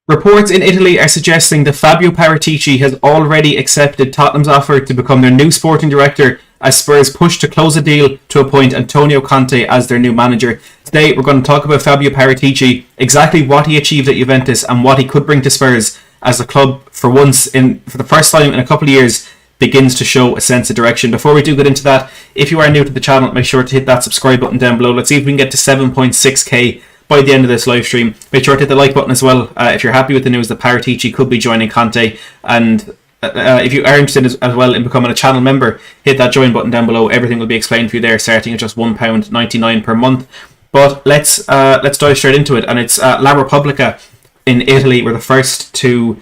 Reports in Italy are suggesting that Fabio Paratici has already accepted Tottenham's offer to become their new sporting director as Spurs push to close a deal to appoint Antonio Conte as their new manager. Today we're going to talk about Fabio Paratici, exactly what he achieved at Juventus and what he could bring to Spurs as the club for the first time in a couple of years begins to show a sense of direction. Before we do get into that, if you are new to the channel, make sure to hit that subscribe button down below. Let's see if we can get to 7.6k by the end of this live stream. Make sure to hit the like button as well if you're happy with the news that Paratici could be joining Conte, and if you are interested as well in becoming a channel member, hit that join button down below. Everything will be explained for you there, starting at just £1.99 per month. But let's dive straight into it, and it's La Repubblica in Italy were the first to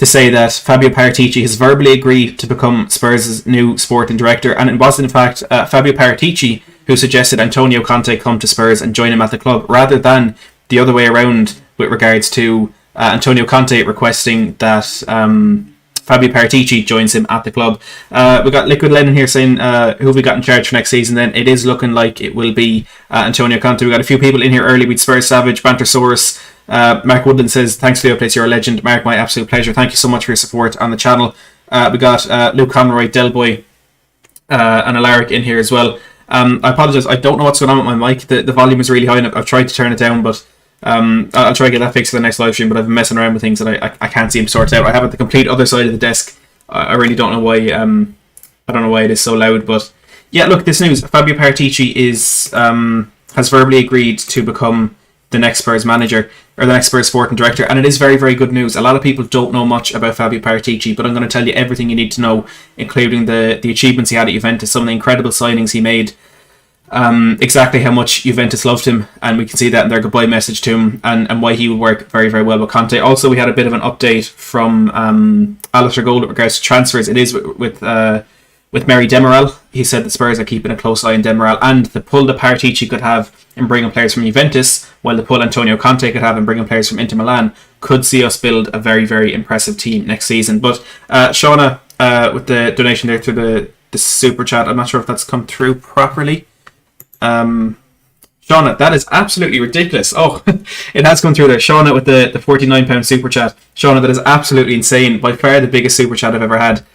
say that Fabio Paratici has verbally agreed to become Spurs' new sporting director, and it was in fact Fabio Paratici who suggested Antonio Conte come to Spurs and join him at the club, rather than the other way around with regards to Antonio Conte requesting that Fabio Paratici joins him at the club. We got Liquid Lennon here saying who have we got in charge for next season. Then it is looking like it will be Antonio Conte. We got a few people in here early with Spurs Savage, Bantersaurus. Mark Woodland says, thanks for the updates, you're a legend. Mark, my absolute pleasure. Thank you so much for your support on the channel. We got Luke Conroy, Delboy, and Alaric in here as well. I apologise, I don't know what's going on with my mic. The volume is really high and I've tried to turn it down, but I'll try to get that fixed for the next live stream, but I've been messing around with things that I can't seem to sort out. I have it the complete other side of the desk. I really don't know why I don't know why it is so loud, but yeah, look, this news. Fabio Paratici has verbally agreed to become the next Spurs manager, or the next Spurs sporting director, and it is very, very good news. A lot of people don't know much about Fabio Paratici, but I'm going to tell you everything you need to know, including the achievements he had at Juventus, some of the incredible signings he made, exactly how much Juventus loved him, and we can see that in their goodbye message to him, and why he would work very, very well with Conte. Also, we had a bit of an update from Alistair Gold with regards to transfers. It is with Mary Demiral. He said that Spurs are keeping a close eye on Demiral, and the pull that Paratici could have in bringing players from Juventus, while the pull Antonio Conte could have in bringing players from Inter Milan, could see us build a very, very impressive team next season. But Shauna, with the donation there through the super chat, I'm not sure if that's come through properly. Shauna, that is absolutely ridiculous. Oh, it has come through there. Shauna with the £49 super chat. Shauna, that is absolutely insane. By far the biggest super chat I've ever had.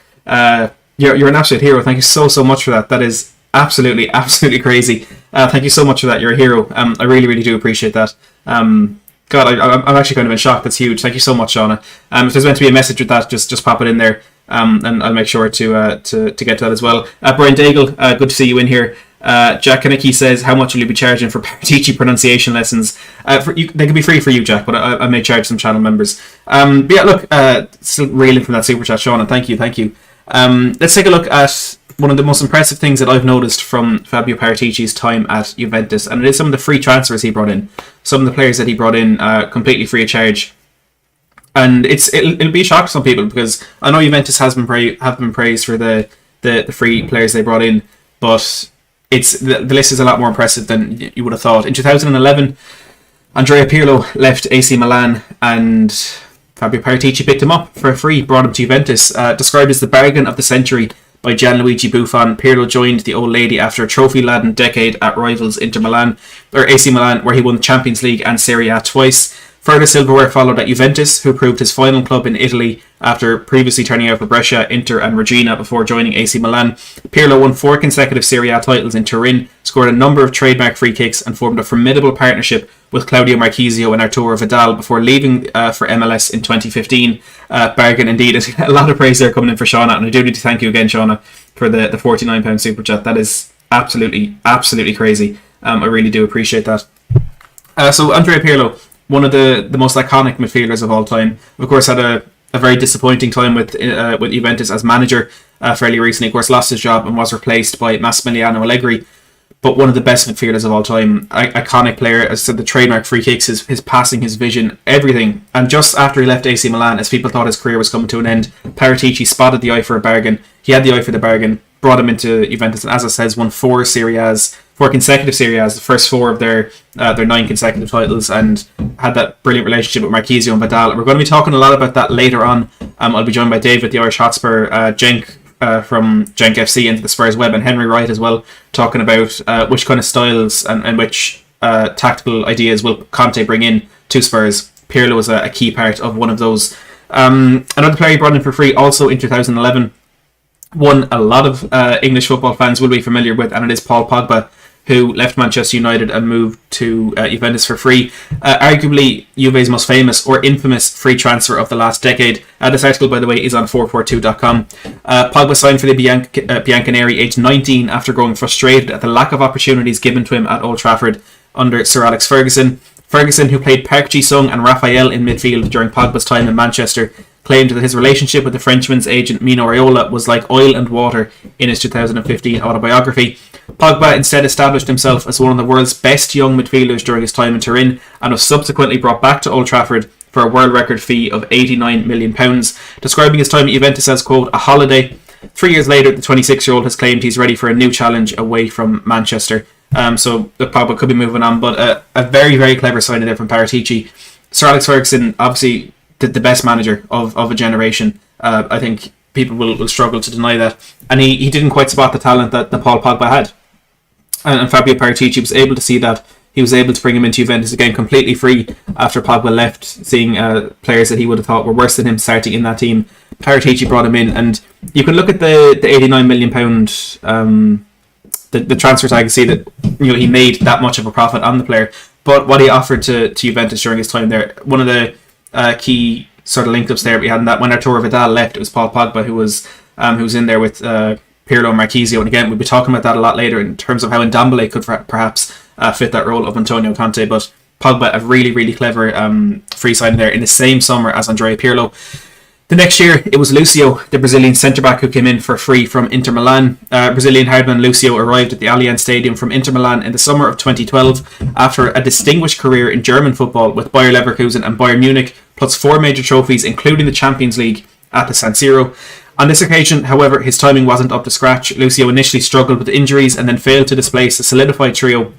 You're an absolute hero. Thank you so much for that. That is absolutely crazy. Thank you so much for that. You're a hero. I really, really do appreciate that. God, I'm actually kind of in shock. That's huge. Thank you so much, Shauna. If there's meant to be a message with that, just pop it in there, and I'll make sure to get to that as well. Brian Daigle, good to see you in here. Jack Kanicki says, how much will you be charging for Paratici pronunciation lessons? They can be free for you, Jack, but I may charge some channel members. But yeah, look, still reeling from that super chat, Shauna. Thank you. Let's take a look at one of the most impressive things that I've noticed from Fabio Paratici's time at Juventus, and it is some of the free transfers he brought in. Some of the players that he brought in completely free of charge. And it'll be a shock to some people, because I know Juventus have been praised for the free players they brought in, but the list is a lot more impressive than you would have thought. In 2011, Andrea Pirlo left AC Milan, and Fabio Paratici picked him up for free, brought him to Juventus. Described as the bargain of the century by Gianluigi Buffon, Pirlo joined the old lady after a trophy-laden decade at rivals AC Milan, where he won the Champions League and Serie A twice. Further silverware followed at Juventus, who proved his final club in Italy after previously turning out for Brescia, Inter and Regina before joining AC Milan. Pirlo won 4 consecutive Serie A titles in Turin, scored a number of trademark free kicks, and formed a formidable partnership with Claudio Marchisio and Arturo Vidal before leaving for MLS in 2015. Bargain indeed. A lot of praise there coming in for Shauna, and I do need to thank you again, Shauna, for the £49 super chat. That is absolutely crazy. I really do appreciate that. So Andrea Pirlo, one of the most iconic midfielders of all time, of course had a very disappointing time with Juventus as manager fairly recently. Of course, lost his job and was replaced by Massimiliano Allegri, but one of the best midfielders of all time. Iconic player, as I said, the trademark free kicks, his passing, his vision, everything. And just after he left AC Milan, as people thought his career was coming to an end, Paratici spotted the eye for a bargain. He had the eye for the bargain, brought him into Juventus, and as I said, won 4 consecutive Serie A's, the first 4 of their 9 consecutive titles, and had that brilliant relationship with Marchisio and Vidal. We're going to be talking a lot about that later on. I'll be joined by David, the Irish Hotspur, Cenk from Cenk FC into the Spurs web, and Henry Wright as well, talking about which kind of styles and which tactical ideas will Conte bring in to Spurs. Pirlo was a key part of one of those. Another player he brought in for free also in 2011, one a lot of English football fans will be familiar with, and it is Paul Pogba, who left Manchester United and moved to Juventus for free. Arguably Juve's most famous or infamous free transfer of the last decade. This article, by the way, is on 442.com. Pogba signed for the Bianconeri aged 19 after growing frustrated at the lack of opportunities given to him at Old Trafford under Sir Alex Ferguson. Ferguson, who played Park Ji-sung and Raphael in midfield during Pogba's time in Manchester, claimed that his relationship with the Frenchman's agent Mino Raiola was like oil and water in his 2015 autobiography. Pogba instead established himself as one of the world's best young midfielders during his time in Turin, and was subsequently brought back to Old Trafford for a world record fee of £89 million, describing his time at Juventus as, quote, a holiday. 3 years later, the 26-year-old has claimed he's ready for a new challenge away from Manchester. So Pogba could be moving on, but a very, very clever signing there from Paratici. Sir Alex Ferguson, obviously the best manager of a generation. I think people will struggle to deny that. And he didn't quite spot the talent that Paul Pogba had. And Fabio Paratici was able to see that. He was able to bring him into Juventus again completely free after Pogba left, seeing players that he would have thought were worse than him starting in that team. Paratici brought him in, and you can look at the £89 million the transfer tag and see that he made that much of a profit on the player. But what he offered to Juventus during his time there, one of the key sort of link-ups there we had in that when Arturo Vidal left, it was Paul Pogba who was in there with Pirlo and Marchisio. And again, we'll be talking about that a lot later in terms of how Ndombele could perhaps fit that role of Antonio Conte. But Pogba, a really, really clever free signing there in the same summer as Andrea Pirlo. The next year, it was Lucio, the Brazilian centre-back, who came in for free from Inter Milan. Brazilian hardman Lucio arrived at the Allianz Stadium from Inter Milan in the summer of 2012 after a distinguished career in German football with Bayer Leverkusen and Bayern Munich, plus 4 major trophies, including the Champions League at the San Siro. On this occasion, however, his timing wasn't up to scratch. Lucio initially struggled with injuries and then failed to displace the solidified trio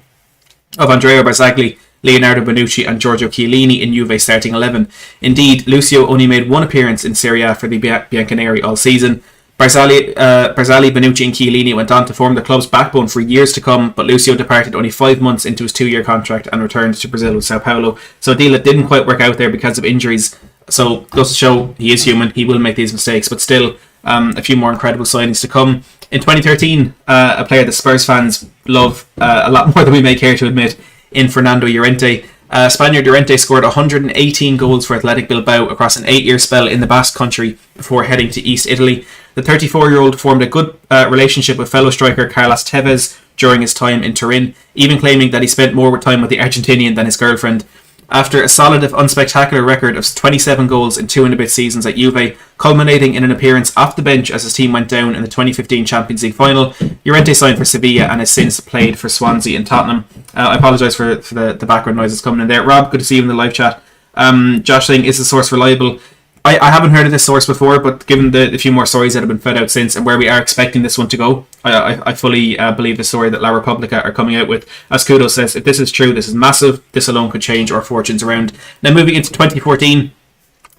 of Andrea Barzagli, Leonardo Bonucci and Giorgio Chiellini in Juve starting 11. Indeed, Lucio only made one appearance in Serie A for the Bianconeri all season. Barzagli, Bonucci and Chiellini went on to form the club's backbone for years to come, but Lucio departed only 5 months into his 2-year contract and returned to Brazil with Sao Paulo. So a deal that didn't quite work out there because of injuries. So goes to show he is human, he will make these mistakes, but still a few more incredible signings to come. In 2013, a player that Spurs fans love a lot more than we may care to admit, in Fernando Llorente. Spaniard Llorente scored 118 goals for Athletic Bilbao across an 8-year spell in the Basque Country before heading to East Italy. The 34-year-old formed a good relationship with fellow striker Carlos Tevez during his time in Turin, even claiming that he spent more time with the Argentinian than his girlfriend. After a solid if unspectacular record of 27 goals in 2 and a bit seasons at Juve, culminating in an appearance off the bench as his team went down in the 2015 Champions League final, Llorente signed for Sevilla and has since played for Swansea and Tottenham. I apologise for the background noises coming in there. Rob, good to see you in the live chat. Josh saying, is the source reliable? I haven't heard of this source before, but given the few more stories that have been fed out since and where we are expecting this one to go, I fully believe the story that La Repubblica are coming out with. As Kudo says, if this is true, this is massive. This alone could change our fortunes around. Now moving into 2014,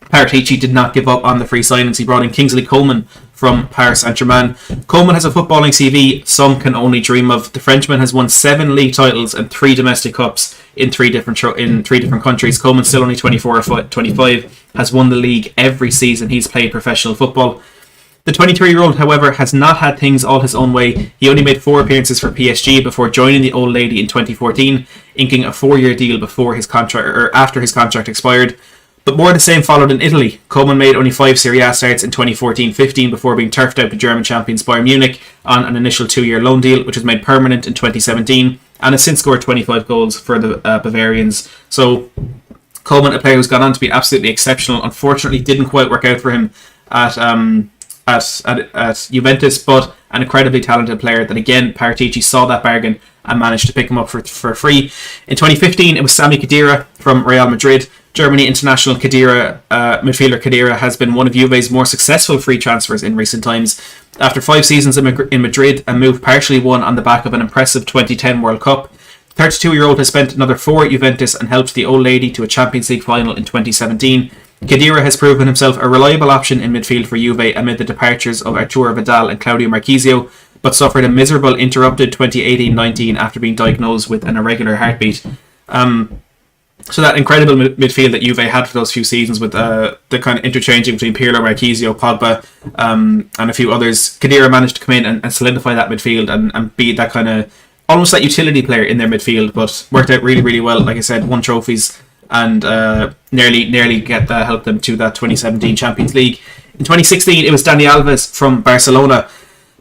Paratici did not give up on the free signings. He brought in Kingsley Coman from Paris Saint-Germain. Coman has a footballing CV some can only dream of. The Frenchman has won 7 league titles and 3 domestic cups in three different countries. Coman, still only 24 or 25, has won the league every season he's played professional football. The 23-year-old, however, has not had things all his own way. He only made 4 appearances for PSG before joining the Old Lady in 2014, inking a 4-year deal before his contract or after his contract expired. But more of the same followed in Italy. Coman made only 5 Serie A starts in 2014-15 before being turfed out to German champions Bayern Munich on an initial 2-year loan deal, which was made permanent in 2017, and has since scored 25 goals for the Bavarians. So Coman, a player who's gone on to be absolutely exceptional, unfortunately didn't quite work out for him at Juventus, but an incredibly talented player that, again, Paratici saw that bargain and managed to pick him up for free. In 2015, it was Sami Khedira from Real Madrid. Germany international midfielder Khedira has been one of Juve's more successful free transfers in recent times. After 5 seasons in Madrid, a move partially won on the back of an impressive 2010 World Cup, the 32-year-old has spent another 4 at Juventus and helped the Old Lady to a Champions League final in 2017. Khedira has proven himself a reliable option in midfield for Juve amid the departures of Arturo Vidal and Claudio Marchisio, but suffered a miserable interrupted 2018-19 after being diagnosed with an irregular heartbeat. So that incredible midfield that Juve had for those few seasons, with the kind of interchanging between Pirlo, Marchisio, Pogba, and a few others, Khedira managed to come in and solidify that midfield and be that kind of almost that utility player in their midfield, but worked out really, really well. Like I said, won trophies and nearly helped them to that 2017 Champions League. In 2016, it was Dani Alves from Barcelona.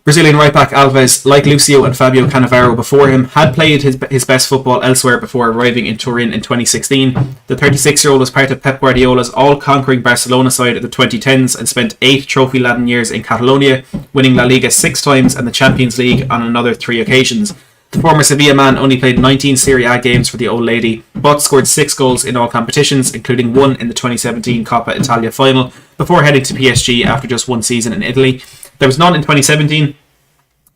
Brazilian right-back Alves, like Lucio and Fabio Cannavaro before him, had played his best football elsewhere before arriving in Turin in 2016. The 36-year-old was part of Pep Guardiola's all-conquering Barcelona side of the 2010s and spent 8 trophy-laden years in Catalonia, winning La Liga 6 times and the Champions League on another 3 occasions. The former Sevilla man only played 19 Serie A games for the old lady, but scored 6 goals in all competitions, including 1 in the 2017 Coppa Italia final, before heading to PSG after just 1 season in Italy. There was none in 2017.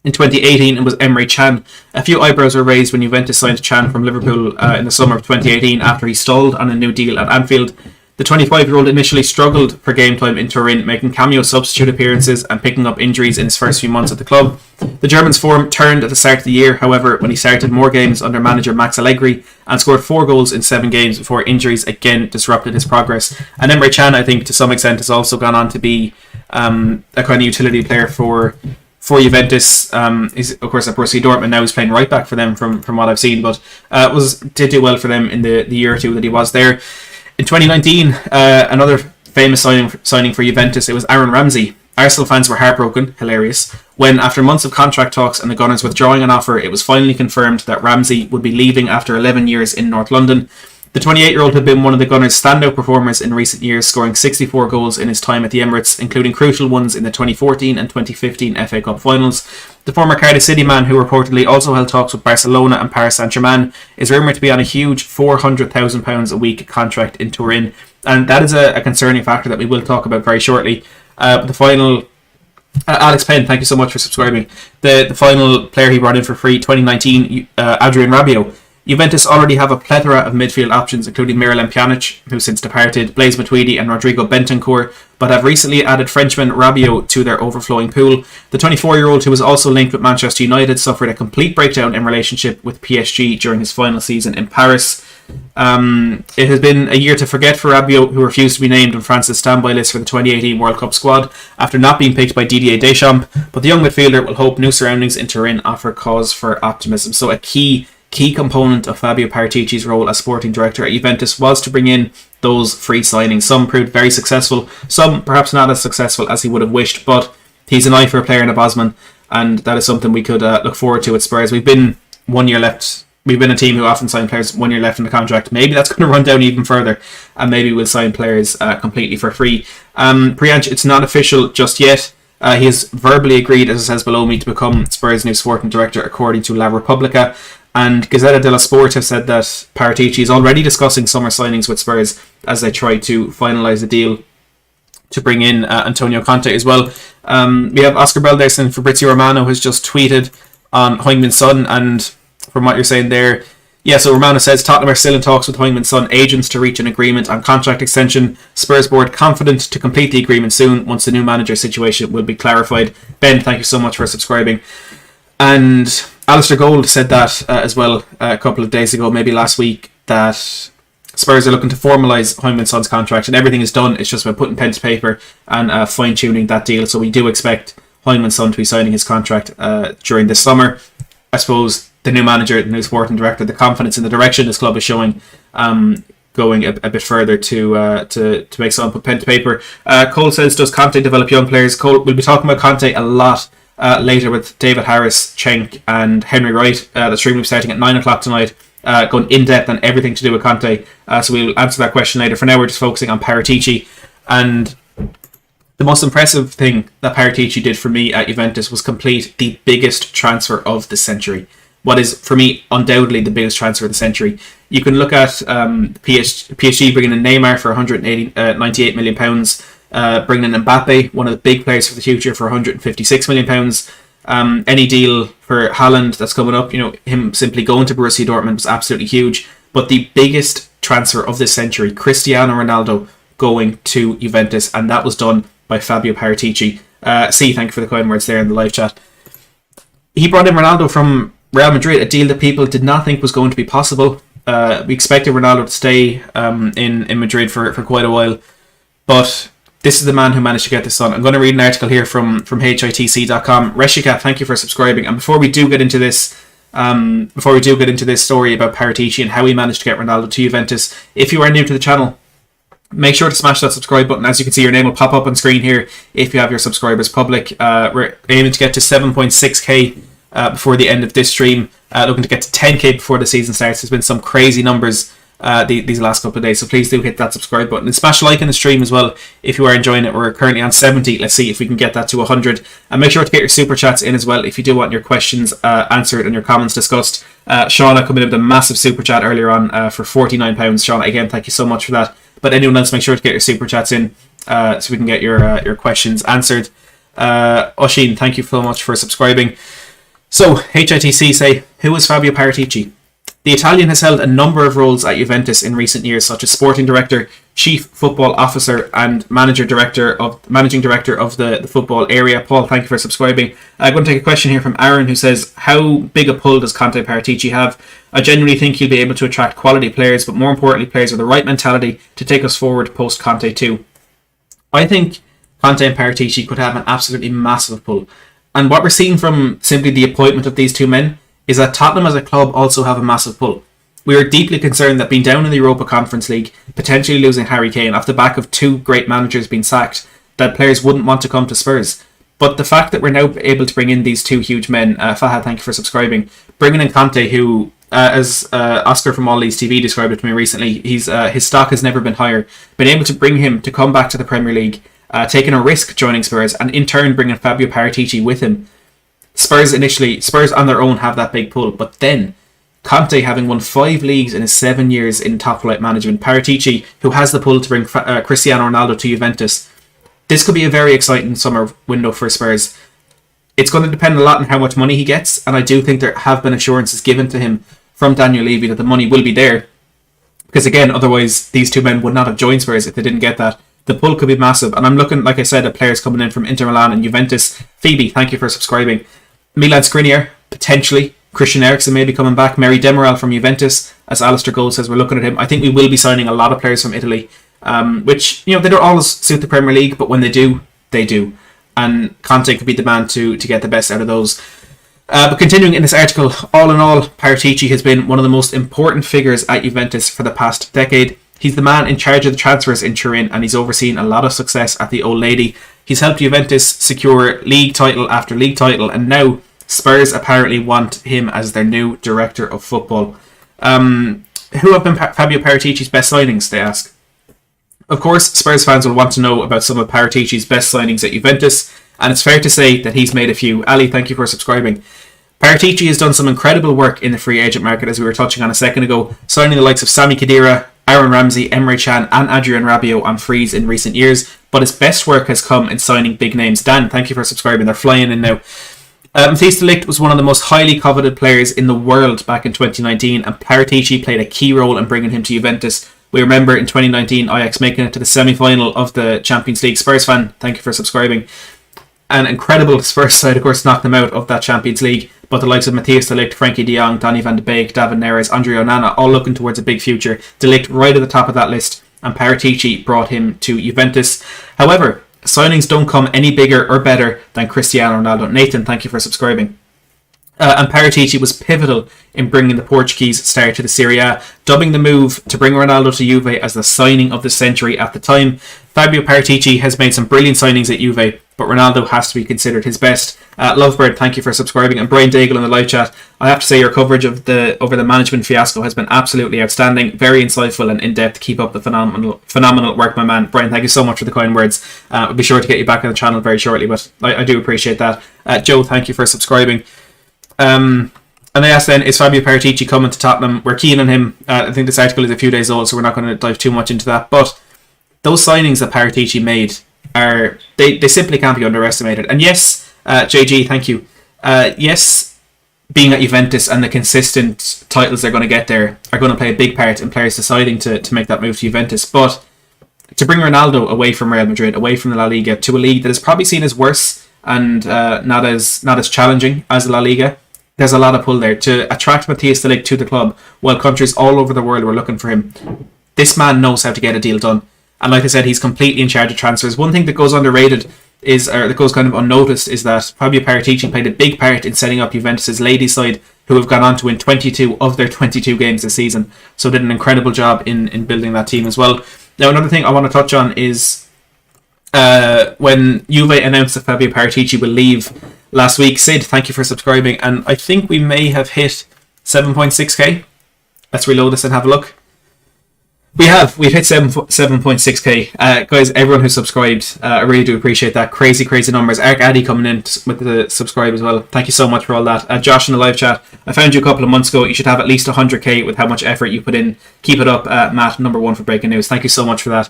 In 2018, it was Emre Can. A few eyebrows were raised when Juventus signed Can from Liverpool in the summer of 2018 after he stalled on a new deal at Anfield. The 25-year-old initially struggled for game time in Turin, making cameo substitute appearances and picking up injuries in his first few months at the club. The German's form turned at the start of the year, however, when he started more games under manager Max Allegri and scored 4 goals in 7 games before injuries again disrupted his progress. And Emre Can, I think, to some extent, has also gone on to be a kind of utility player for Juventus. He's of course at Borussia Dortmund now. He's playing right back for them from what I've seen, but did do well for them in the year or two that he was there. In 2019, another famous signing for Juventus, it was Aaron Ramsey. Arsenal fans were heartbroken, hilarious, when after months of contract talks and the Gunners withdrawing an offer, it was finally confirmed that Ramsey would be leaving after 11 years in North London. The 28-year-old had been one of the Gunners' standout performers in recent years, scoring 64 goals in his time at the Emirates, including crucial ones in the 2014 and 2015 FA Cup finals. The former Cardiff City man, who reportedly also held talks with Barcelona and Paris Saint-Germain, is rumoured to be on a huge £400,000 a week contract in Turin, and that is a concerning factor that we will talk about very shortly. The final... Alex Penn, thank you so much for subscribing. The final player he brought in for free, 2019, Adrian Rabiot. Juventus already have a plethora of midfield options, including Miralem Pjanic, who since departed, Blaise Matuidi and Rodrigo Bentancur, but have recently added Frenchman Rabiot to their overflowing pool. The 24-year-old, who was also linked with Manchester United, suffered a complete breakdown in relationship with PSG during his final season in Paris. It has been a year to forget for Rabiot, who refused to be named on France's standby list for the 2018 World Cup squad after not being picked by Didier Deschamps, but the young midfielder will hope new surroundings in Turin offer cause for optimism. So a key component of Fabio Paratici's role as sporting director at Juventus was to bring in those free signings. Some proved very successful, some perhaps not as successful as he would have wished, but he's an eye for a player in a Bosman, and that is something we could look forward to at Spurs. We've been 1 year left. We've been a team who often sign players 1 year left in the contract. Maybe that's going to run down even further, and maybe we'll sign players completely for free. Priyansh, it's not official just yet. He has verbally agreed, as it says below me, to become Spurs' new sporting director, according to La Repubblica. And Gazzetta dello Sport have said that Paratici is already discussing summer signings with Spurs as they try to finalise a deal to bring in Antonio Conte as well. We have Oscar Baldes and Fabrizio Romano has just tweeted on Heung-min Son, and from what you're saying there, yeah, so Romano says Tottenham are still in talks with Heung-min Son agents to reach an agreement on contract extension. Spurs board confident to complete the agreement soon once the new manager situation will be clarified. Ben, thank you so much for subscribing. And Alistair Gold said that as well a couple of days ago, maybe last week, that Spurs are looking to formalise Heung-min Son's contract and everything is done. It's just about putting pen to paper and fine-tuning that deal. So we do expect Heung-min Son to be signing his contract during this summer. I suppose the new manager, the new sporting director, the confidence in the direction this club is showing, going a bit further to make someone put pen to paper. Cole says, does Conte develop young players? Cole, we'll be talking about Conte a lot later with David Harris, Cenk and Henry Wright. The stream will be starting at 9 o'clock tonight, going in depth on everything to do with Conte. So we'll answer that question later. For now, we're just focusing on Paratici. And the most impressive thing that Paratici did for me at Juventus was complete the biggest transfer of the century. What is, for me, undoubtedly the biggest transfer of the century. You can look at PSG bringing in Neymar for £198 million, bringing in Mbappe, one of the big players for the future, for £156 million. Any deal for Haaland that's coming up, him simply going to Borussia Dortmund was absolutely huge. But the biggest transfer of this century, Cristiano Ronaldo going to Juventus, and that was done by Fabio Paratici. Thank you for the kind words there in the live chat. He brought in Ronaldo from Real Madrid, a deal that people did not think was going to be possible. We expected Ronaldo to stay in Madrid for quite a while, but this is the man who managed to get this done. I'm going to read an article here from hitc.com. Reshika, thank you for subscribing. And before we do get into this story about Paratici and how he managed to get Ronaldo to Juventus, if you are new to the channel, make sure to smash that subscribe button. As you can see, your name will pop up on screen here if you have your subscribers public. We're aiming to get to 7.6k before the end of this stream. Looking to get to 10k before the season starts. There's been some crazy numbers these last couple of days, so please do hit that subscribe button and smash a like in the stream as well if you are enjoying it. We're currently on 70. Let's see if we can get that to 100, and make sure to get your super chats in as well if you do want your questions answered and your comments discussed. Shauna coming in with a massive super chat earlier on for £49. Shauna, again, thank you so much for that. But anyone else, make sure to get your super chats in so we can get your questions answered. Oshin, thank you so much for subscribing. So HITC say, who is Fabio Paratici? The Italian has held a number of roles at Juventus in recent years, such as sporting director, chief football officer, and managing director of the football area. Paul, thank you for subscribing. I'm going to take a question here from Aaron, who says, how big a pull does Conte Paratici have? I genuinely think he'll be able to attract quality players, but more importantly, players with the right mentality to take us forward post Conte too. I think Conte and Paratici could have an absolutely massive pull. And what we're seeing from simply the appointment of these two men is that Tottenham as a club also have a massive pull. We are deeply concerned that being down in the Europa Conference League, potentially losing Harry Kane off the back of two great managers being sacked, that players wouldn't want to come to Spurs. But the fact that we're now able to bring in these two huge men, Fahad, thank you for subscribing, bringing in Conte, who, as Oscar from All These TV described it to me recently, his stock has never been higher. Been able to bring him to come back to the Premier League, taking a risk joining Spurs, and in turn bringing Fabio Paratici with him. Spurs on their own have that big pull, but then Conte, having won 5 leagues in his 7 years in top flight management, Paratici, who has the pull to bring Cristiano Ronaldo to Juventus, this could be a very exciting summer window for Spurs. It's going to depend a lot on how much money he gets, and I do think there have been assurances given to him from Daniel Levy that the money will be there, because again, otherwise these two men would not have joined Spurs if they didn't get that. The pull could be massive, and I'm looking, like I said, at players coming in from Inter Milan and Juventus. Phoebe, thank you for subscribing. Milan Skriniar, potentially. Christian Eriksen may be coming back. Mary Demiral from Juventus, as Alistair Gold says, we're looking at him. I think we will be signing a lot of players from Italy, which, they don't always suit the Premier League, but when they do, they do. And Conte could be the man to get the best out of those. But continuing in this article, all in all, Paratici has been one of the most important figures at Juventus for the past decade. He's the man in charge of the transfers in Turin, and he's overseen a lot of success at the Old Lady. He's helped Juventus secure league title after league title, and now Spurs apparently want him as their new director of football. Who have been Fabio Paratici's best signings, they ask. Of course, Spurs fans will want to know about some of Paratici's best signings at Juventus, and it's fair to say that he's made a few. Ali, thank you for subscribing. Paratici has done some incredible work in the free agent market, as we were touching on a second ago, signing the likes of Sami Khedira, Aaron Ramsey, Emre Can and Adrian Rabiot on frees in recent years, but his best work has come in signing big names. Dan, thank you for subscribing. They're flying in now. Matthijs de Ligt was one of the most highly coveted players in the world back in 2019, and Paratici played a key role in bringing him to Juventus. We remember in 2019 Ajax making it to the semi-final of the Champions League. Spurs fan, thank you for subscribing. An incredible Spurs side, of course, knocked them out of that Champions League, but the likes of Matthijs de Ligt, Frankie de Jong, Donny van de Beek, David Neres, Andre Onana, all looking towards a big future. De Ligt right at the top of that list, and Paratici brought him to Juventus. However, signings don't come any bigger or better than Cristiano Ronaldo. Nathan, thank you for subscribing. And Paratici was pivotal in bringing the Portuguese star to the Serie A, dubbing the move to bring Ronaldo to Juve as the signing of the century at the time. Fabio Paratici has made some brilliant signings at Juve, but Ronaldo has to be considered his best. Lovebird, thank you for subscribing. And Brian Daigle in the live chat, I have to say your coverage of over the management fiasco has been absolutely outstanding, very insightful and in-depth. Keep up the phenomenal work, my man. Brian, thank you so much for the kind words. I'll be sure to get you back on the channel very shortly, but I do appreciate that. Joe, thank you for subscribing. And they asked then, is Fabio Paratici coming to Tottenham? We're keen on him. I think this article is a few days old, so we're not going to dive too much into that. But those signings that Paratici made they simply can't be underestimated. And yes, JG, thank you. Yes, being at Juventus and the consistent titles they're going to get there are going to play a big part in players deciding to make that move to Juventus. But to bring Ronaldo away from Real Madrid, away from the La Liga, to a league that is probably seen as worse and not as challenging as La Liga, there's a lot of pull there to attract Matthias de Ligt to the club while countries all over the world were looking for him. This man knows how to get a deal done. And like I said, he's completely in charge of transfers. One thing that goes underrated that goes kind of unnoticed is that Fabio Paratici played a big part in setting up Juventus' ladies side, who have gone on to win 22 of their 22 games this season. So did an incredible job in building that team as well. Now, another thing I want to touch on is when Juve announced that Fabio Paratici will leave last week. Sid, thank you for subscribing. And I think we may have hit 7.6k. Let's reload this and have a look. We've hit 7.6k. Guys, everyone who subscribed, I really do appreciate that. Crazy numbers. Eric Addy coming in with the subscribe as well. Thank you so much for all that. Josh in the live chat, I found you a couple of months ago. You should have at least 100k with how much effort you put in. Keep it up, Matt, number one for breaking news. Thank you so much for that.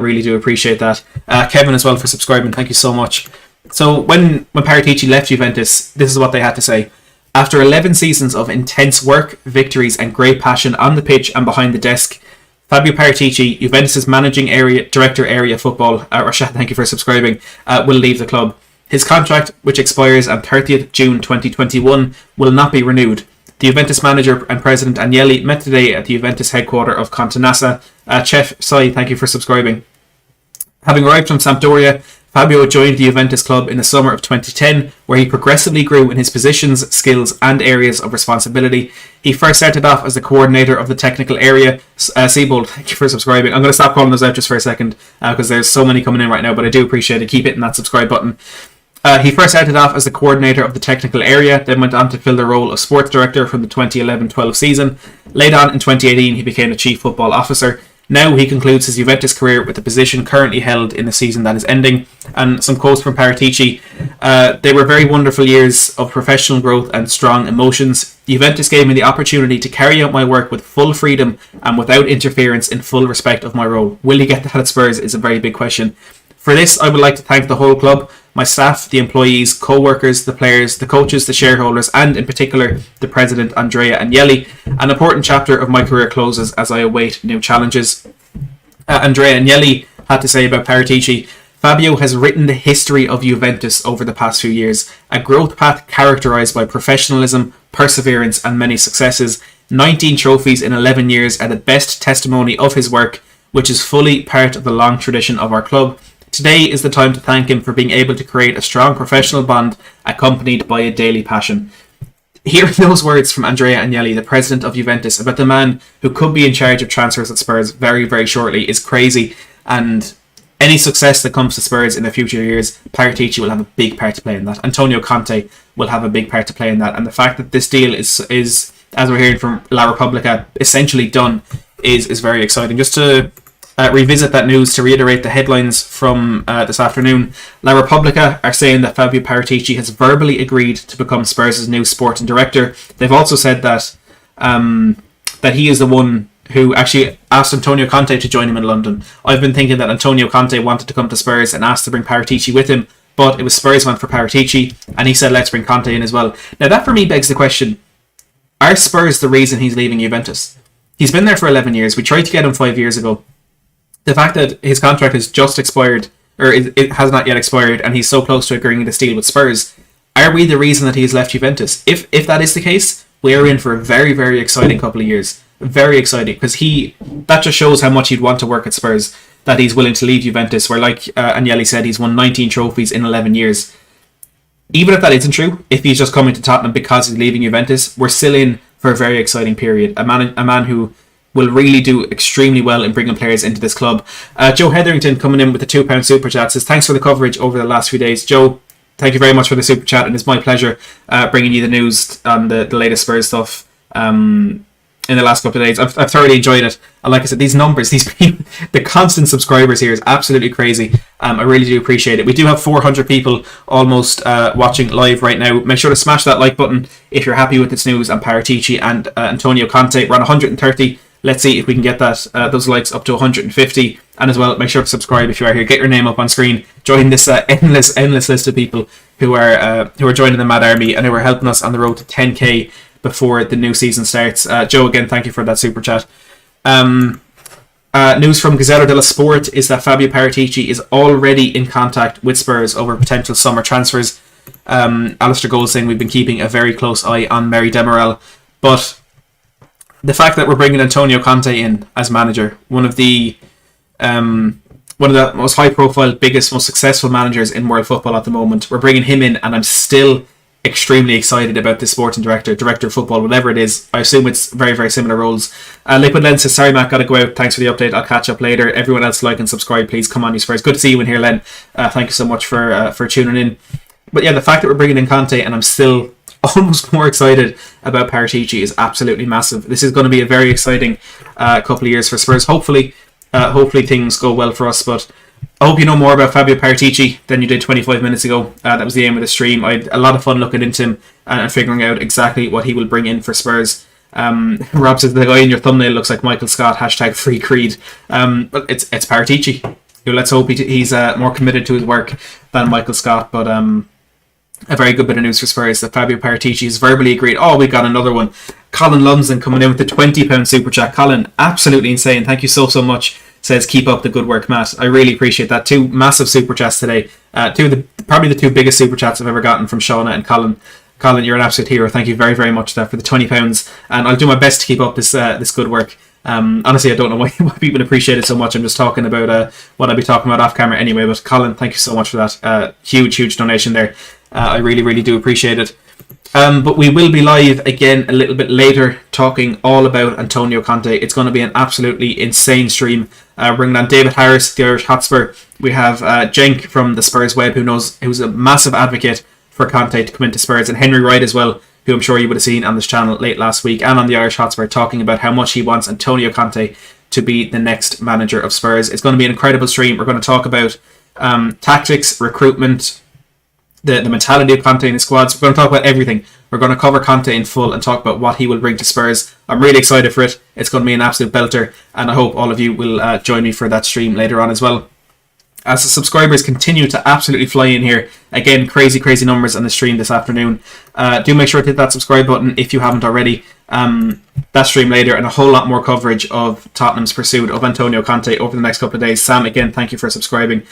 Really do appreciate that. Kevin as well for subscribing. Thank you so much. So when Paratici left Juventus, this is what they had to say. After 11 seasons of intense work, victories and great passion on the pitch and behind the desk, Fabio Paratici, Juventus' managing director area football, Rashad, thank you for subscribing, will leave the club. His contract, which expires on 30th June 2021, will not be renewed. The Juventus manager and president Agnelli met today at the Juventus headquarter of Contenassa. Chef Sai, thank you for subscribing. Having arrived from Sampdoria, Fabio joined the Juventus club in the summer of 2010, where he progressively grew in his positions, skills and areas of responsibility. He first started off as the coordinator of the technical area. Siebold, thank you for subscribing. I'm going to stop calling those out just for a second because there's so many coming in right now, but I do appreciate it. Keep hitting that subscribe button. He first started off as the coordinator of the technical area, then went on to fill the role of sports director from the 2011-12 season. Later on in 2018, he became the chief football officer. Now he concludes his Juventus career with the position currently held in the season that is ending. And some quotes from Paratici. They were very wonderful years of professional growth and strong emotions. Juventus gave me the opportunity to carry out my work with full freedom and without interference in full respect of my role. Will he get that at Spurs is a very big question. For this, I would like to thank the whole club, my staff, the employees, co-workers, the players, the coaches, the shareholders, and in particular, the president, Andrea Agnelli. An important chapter of my career closes as I await new challenges. Andrea Agnelli had to say about Paratici, Fabio has written the history of Juventus over the past few years, a growth path characterised by professionalism, perseverance, and many successes. 19 trophies in 11 years are the best testimony of his work, which is fully part of the long tradition of our club. Today is the time to thank him for being able to create a strong professional bond accompanied by a daily passion. Hearing those words from Andrea Agnelli, the president of Juventus, about the man who could be in charge of transfers at Spurs very, very shortly is crazy. And any success that comes to Spurs in the future years, Paratici will have a big part to play in that. Antonio Conte will have a big part to play in that. And the fact that this deal is as we're hearing from La Repubblica, essentially done is very exciting. Just to revisit that news, to reiterate the headlines from this afternoon, La Repubblica are saying that Fabio Paratici has verbally agreed to become Spurs' new sporting director. They've also said that that he is the one who actually asked Antonio Conte to join him in London. I've been thinking that Antonio Conte wanted to come to Spurs and asked to bring Paratici with him, but it was Spurs went for Paratici, and he said let's bring Conte in as well. Now that for me begs the question, are Spurs the reason he's leaving Juventus? He's been there for 11 years. We tried to get him 5 years ago. The fact that his contract has just expired, or it has not yet expired, and he's so close to agreeing this deal with Spurs, are we the reason that he's left Juventus? If that is the case, we are in for a very, very exciting couple of years. Very exciting, because that just shows how much he'd want to work at Spurs, that he's willing to leave Juventus, where, like Agnelli said, he's won 19 trophies in 11 years. Even if that isn't true, if he's just coming to Tottenham because he's leaving Juventus, we're still in for a very exciting period. A man who will really do extremely well in bringing players into this club. Joe Hetherington coming in with the £2 super chat says, thanks for the coverage over the last few days. Joe, thank you very much for the super chat, and it's my pleasure bringing you the news on the latest Spurs stuff in the last couple of days. I've thoroughly enjoyed it. And like I said, these numbers, these people, the constant subscribers here is absolutely crazy. I really do appreciate it. We do have 400 people almost watching live right now. Make sure to smash that like button if you're happy with this news on Paratici and Antonio Conte. We're on 130. Let's see if we can get those likes up to 150. And as well, make sure to subscribe if you are here. Get your name up on screen. Join this endless list of people who are joining the Mad Army and who are helping us on the road to 10k before the new season starts. Joe, again, thank you for that super chat. News from Gazzetta dello Sport is that Fabio Paratici is already in contact with Spurs over potential summer transfers. Alistair Gold saying we've been keeping a very close eye on Mary Demirel. But the fact that we're bringing Antonio Conte in as manager, one of the most high-profile, biggest, most successful managers in world football at the moment, we're bringing him in, and I'm still extremely excited about this sporting director of football, whatever it is. I assume it's very, very similar roles. Liquid Len says, sorry Matt, gotta go out, thanks for the update, I'll catch up later. Everyone else, like and subscribe please. Come on, you Spurs. Good to see you in here, Len. Thank you so much for tuning in. But yeah, the fact that we're bringing in Conte, and I'm still almost more excited about Paratici, is absolutely massive. This is going to be a very exciting couple of years for Spurs. Hopefully things go well for us, but I hope you know more about Fabio Paratici than you did 25 minutes ago. That was the aim of the stream. I had a lot of fun looking into him and figuring out exactly what he will bring in for Spurs. Rob says the guy in your thumbnail looks like Michael Scott, #free Creed. But it's Paratici. Let's hope he's more committed to his work than Michael Scott. But a very good bit of news for Spurs that Fabio Paratici has verbally agreed. Oh, we got another one. Colin Lumsden coming in with the £20 super chat. Colin, absolutely insane. Thank you so much. Says keep up the good work, Matt. I really appreciate that. 2 massive super chats today. Probably the 2 biggest super chats I've ever gotten from Shauna and Colin. Colin, you're an absolute hero. Thank you very, very much for the £20, and I'll do my best to keep up this good work. Honestly, I don't know why people appreciate it so much. I'm just talking about what I'll be talking about off camera anyway. But Colin, thank you so much for that. Huge donation there. I really, really do appreciate it. But we will be live again a little bit later, talking all about Antonio Conte. It's going to be an absolutely insane stream. Bringing on David Harris, the Irish Hotspur. We have Cenk from the Spurs Web, who's a massive advocate for Conte to come into Spurs, and Henry Wright as well, who I'm sure you would have seen on this channel late last week and on the Irish Hotspur, talking about how much he wants Antonio Conte to be the next manager of Spurs. It's going to be an incredible stream. We're going to talk about tactics, recruitment, the mentality of Conte in his squads. We're going to talk about everything. We're going to cover Conte in full and talk about what he will bring to Spurs. I'm really excited for it. It's going to be an absolute belter, and I hope all of you will join me for that stream later on as well. As the subscribers continue to absolutely fly in here, again, crazy numbers on the stream this afternoon. Do make sure to hit that subscribe button if you haven't already. That stream later, and a whole lot more coverage of Tottenham's pursuit of Antonio Conte over the next couple of days. Sam, again, thank you for subscribing.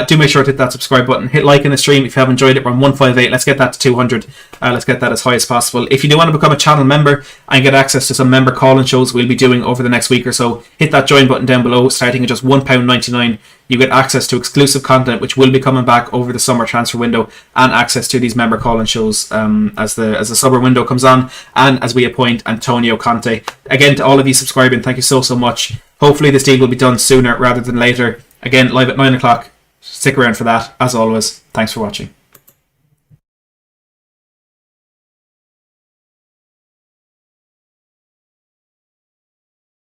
Do make sure to hit that subscribe button. Hit like in the stream if you have enjoyed it. We're on 158. Let's get that to 200. Let's get that as high as possible. If you do want to become a channel member and get access to some member call-in shows we'll be doing over the next week or so, hit that join button down below. Starting at just £1.99, you get access to exclusive content which will be coming back over the summer transfer window, and access to these member call-in shows as the summer window comes on, and as we appoint Antonio Conte. Again, to all of you subscribing, thank you so much. Hopefully this deal will be done sooner rather than later. Again, live at 9 o'clock. Stick around for that. As always, thanks for watching.